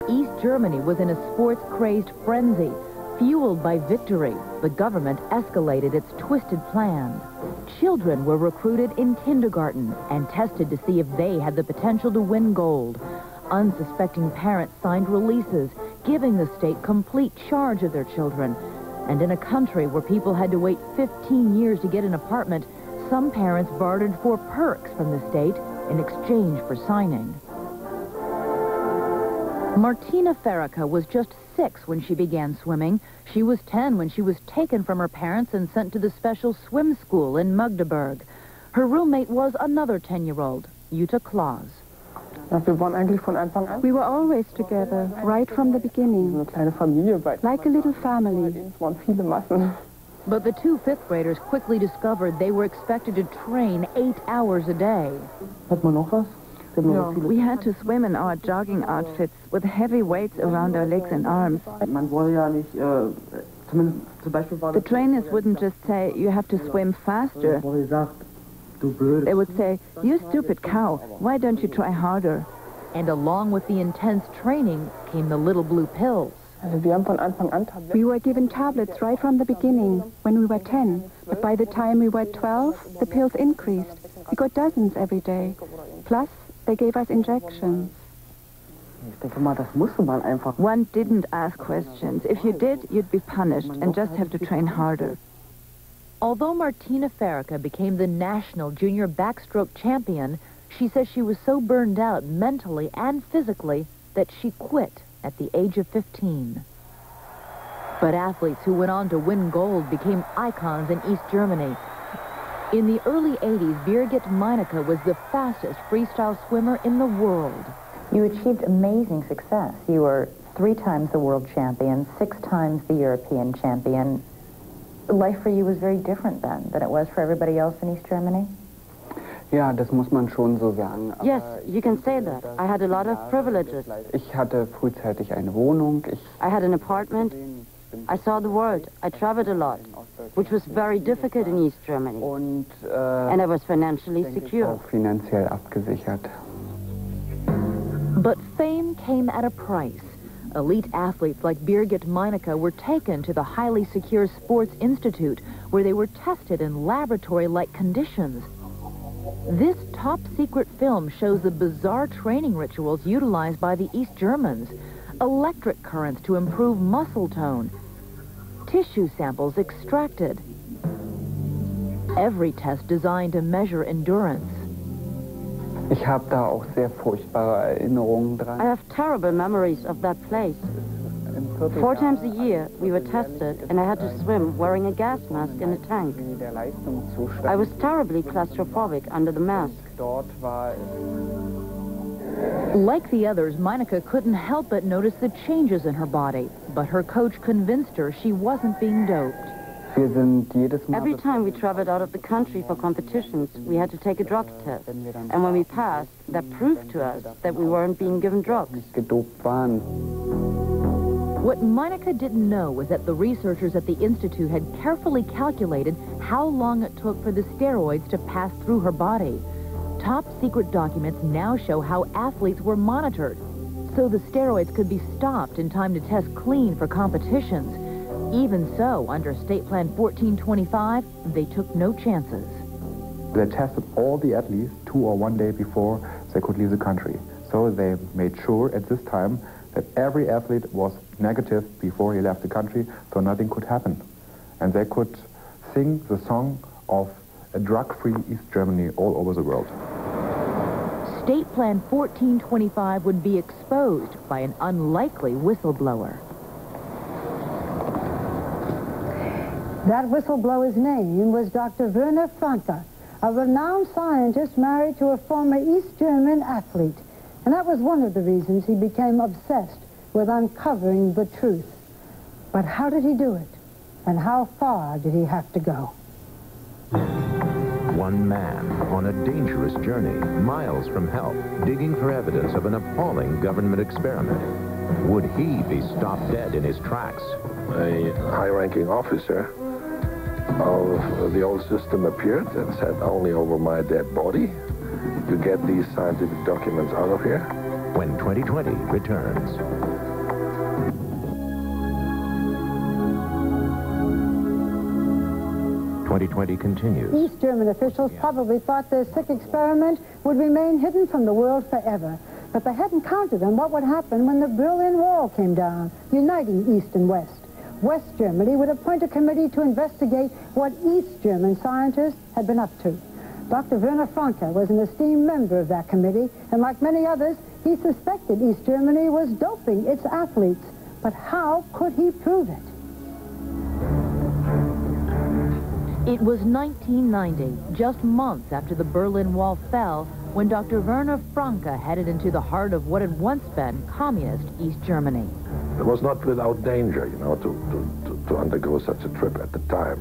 East Germany was in a sports-crazed frenzy. Fueled by victory, the government escalated its twisted plans. Children were recruited in kindergarten and tested to see if they had the potential to win gold. Unsuspecting parents signed releases, giving the state complete charge of their children. And in a country where people had to wait 15 years to get an apartment, some parents bartered for perks from the state in exchange for signing. Martina Faraka was just 6 when she began swimming. She was 10 when she was taken from her parents and sent to the special swim school in Magdeburg. Her roommate was another 10-year-old, Jutta Klaas. We were always together, right from the beginning, like a little family. But the two 5th graders quickly discovered they were expected to train 8 hours a day. We had to swim in our jogging outfits with heavy weights around our legs and arms. The trainers wouldn't just say, you have to swim faster. They would say, you stupid cow, why don't you try harder? And along with the intense training came the little blue pills. We were given tablets right from the beginning, when we were 10. But by the time we were 12, the pills increased. We got dozens every day. Plus, they gave us injections. One didn't ask questions. If you did, you'd be punished and just have to train harder. Although Martina Faraka became the national junior backstroke champion, she says she was so burned out mentally and physically that she quit at the age of 15. But athletes who went on to win gold became icons in East Germany. In the early 80s, Birgit Meinecke was the fastest freestyle swimmer in the world. You achieved amazing success. You were 3 times the world champion, 6 times the European champion. Life for you was very different then than it was for everybody else in East Germany? Ja, das muss man schon so sagen. Yes, you can say that. I had a lot of privileges. Ich hatte frühzeitig eine Wohnung. I had an apartment. I saw the world. I traveled a lot, which was very difficult in East Germany. And I was financially secure. Auch finanziell abgesichert. But fame came at a price. Elite athletes like Birgit Meinecke were taken to the highly secure Sports Institute, where they were tested in laboratory-like conditions. This top-secret film shows the bizarre training rituals utilized by the East Germans. Electric currents to improve muscle tone. Tissue samples extracted. Every test designed to measure endurance. Ich habe da auch sehr furchtbare Erinnerungen dran. I have terrible memories of that place. 4 times a year, we were tested, and I had to swim wearing a gas mask in a tank. I was terribly claustrophobic under the mask. Like the others, Meinecke couldn't help but notice the changes in her body, but her coach convinced her she wasn't being doped. Every time we traveled out of the country for competitions, we had to take a drug test. And when we passed, that proved to us that we weren't being given drugs. What Meinecke didn't know was that the researchers at the Institute had carefully calculated how long it took for the steroids to pass through her body. Top-secret documents now show how athletes were monitored, so the steroids could be stopped in time to test clean for competitions. Even so, under State Plan 1425, they took no chances. They tested all the athletes 2 or 1 day before they could leave the country. So they made sure at this time that every athlete was negative before he left the country, so nothing could happen. And they could sing the song of a drug-free East Germany all over the world. State Plan 1425 would be exposed by an unlikely whistleblower. That whistleblower's name was Dr. Werner Franke, a renowned scientist married to a former East German athlete. And that was one of the reasons he became obsessed with uncovering the truth. But how did he do it? And how far did he have to go? One man on a dangerous journey, miles from help, digging for evidence of an appalling government experiment. Would he be stopped dead in his tracks? A high-ranking officer of the old system appeared and said, only over my dead body you get these scientific documents out of here. When 2020 returns. 2020 continues. East German officials probably thought their sick experiment would remain hidden from the world forever. But they hadn't counted on what would happen when the Berlin Wall came down, uniting East and West. West Germany would appoint a committee to investigate what East German scientists had been up to. Dr. Werner Franke was an esteemed member of that committee, and like many others, he suspected East Germany was doping its athletes. But how could he prove it? It was 1990, just months after the Berlin Wall fell, when Dr. Werner Franke headed into the heart of what had once been communist East Germany. It was not without danger, you know, to undergo such a trip at the time.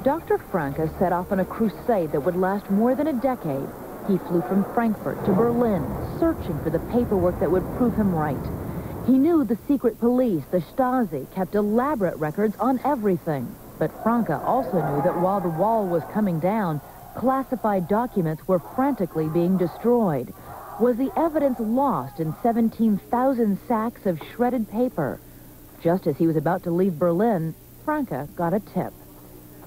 Dr. Franke set off on a crusade that would last more than a decade. He flew from Frankfurt to Berlin, searching for the paperwork that would prove him right. He knew the secret police, the Stasi, kept elaborate records on everything. But Franke also knew that while the wall was coming down, classified documents were frantically being destroyed. Was the evidence lost in 17,000 sacks of shredded paper? Just as he was about to leave Berlin, Franke got a tip.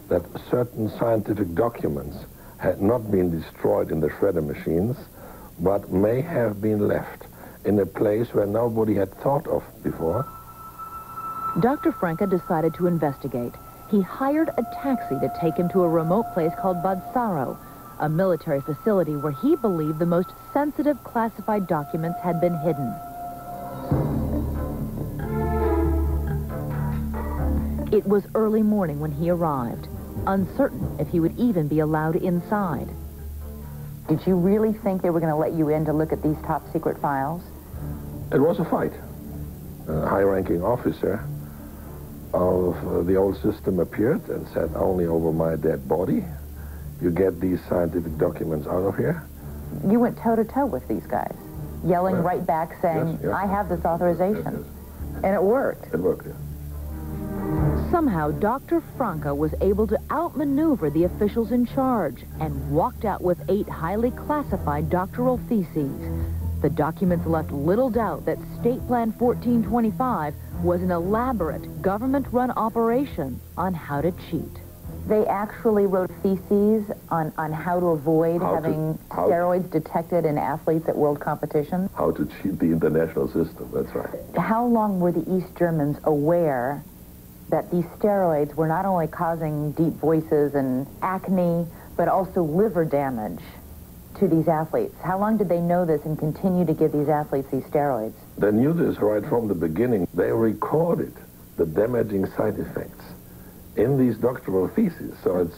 That certain scientific documents had not been destroyed in the shredder machines, but may have been left in a place where nobody had thought of before. Dr. Franke decided to investigate. He hired a taxi to take him to a remote place called Bad Saro, a military facility where he believed the most sensitive classified documents had been hidden. It was early morning when he arrived, uncertain if he would even be allowed inside. Did you really think they were going to let you in to look at these top secret files? It was a fight. A high-ranking officer of the old system appeared and said, only over my dead body you get these scientific documents out of here. You went toe-to-toe with these guys, yelling right back, saying, yes. I have this authorization. Yes. And it worked. It worked, yeah. Somehow, Dr. Franke was able to outmaneuver the officials in charge and walked out with 8 highly classified doctoral theses. The documents left little doubt that State Plan 1425 was an elaborate government-run operation on how to cheat. They actually wrote theses on how to avoid having steroids detected in athletes at world competitions? How to cheat the international system, that's right. How long were the East Germans aware that these steroids were not only causing deep voices and acne, but also liver damage to these athletes? How long did they know this and continue to give these athletes these steroids? They knew this right from the beginning. They recorded the damaging side effects in these doctoral theses. So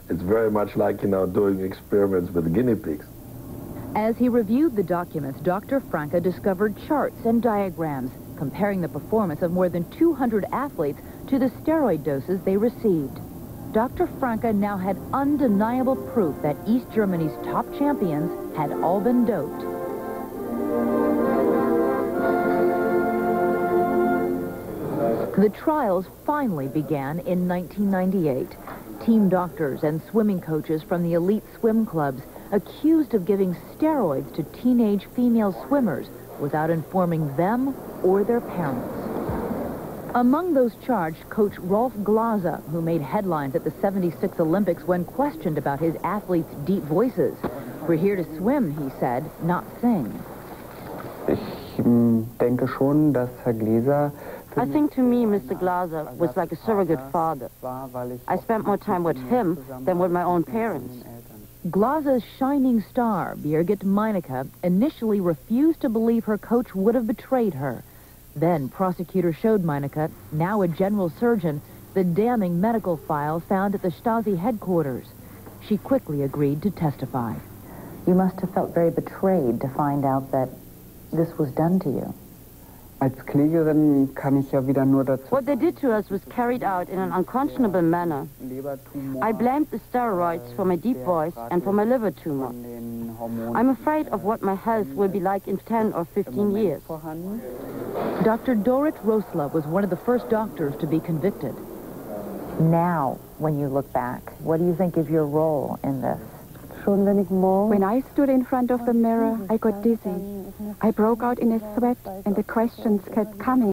it's very much like, you know, doing experiments with guinea pigs. As he reviewed the documents, Dr. Franke discovered charts and diagrams comparing the performance of more than 200 athletes to the steroid doses they received. Dr. Franke now had undeniable proof that East Germany's top champions had all been doped. The trials finally began in 1998. Team doctors and swimming coaches from the elite swim clubs accused of giving steroids to teenage female swimmers without informing them or their parents. Among those charged, Coach Rolf Glaser, who made headlines at the '76 Olympics when questioned about his athletes' deep voices. We're here to swim, he said, not sing. Ich denke schon, dass Herr Glaser I think to me, Mr. Glaser was like a surrogate father. I spent more time with him than with my own parents. Glaser's shining star, Birgit Meinecke, initially refused to believe her coach would have betrayed her. Then prosecutors showed Meinecke, now a general surgeon, the damning medical file found at the Stasi headquarters. She quickly agreed to testify. You must have felt very betrayed to find out that this was done to you. Als Klägerin kann ich ja wieder nur dazu. What they did to us was carried out in an unconscionable manner. I blamed the steroids for my deep voice and for my liver tumor. I'm afraid of what my health will be like in 10 or 15 years. Dr. Dorit Rosla was one of the first doctors to be convicted. Now, when you look back, what do you think is your role in this? When I stood in front of the mirror, I got dizzy. I broke out in a sweat, and the questions kept coming.